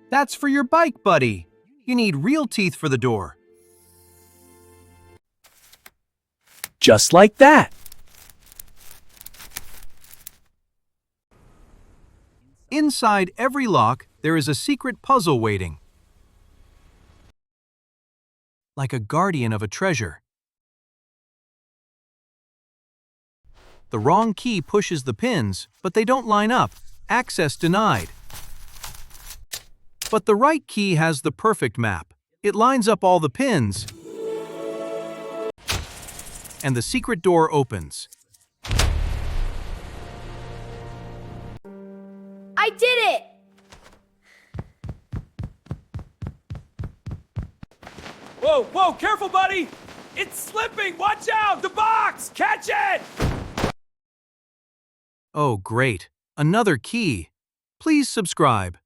That's for your bike, buddy. You need real teeth for the door. Just like that. Inside every lock, there is a secret puzzle waiting. Like a guardian of a treasure. The wrong key pushes the pins, but they don't line up. Access denied. But the right key has the perfect map. It lines up all the pins, and the secret door opens. I did it! Whoa, whoa, careful, buddy! It's slipping! Watch out! The box! Catch it! Oh, great. Another key. Please subscribe.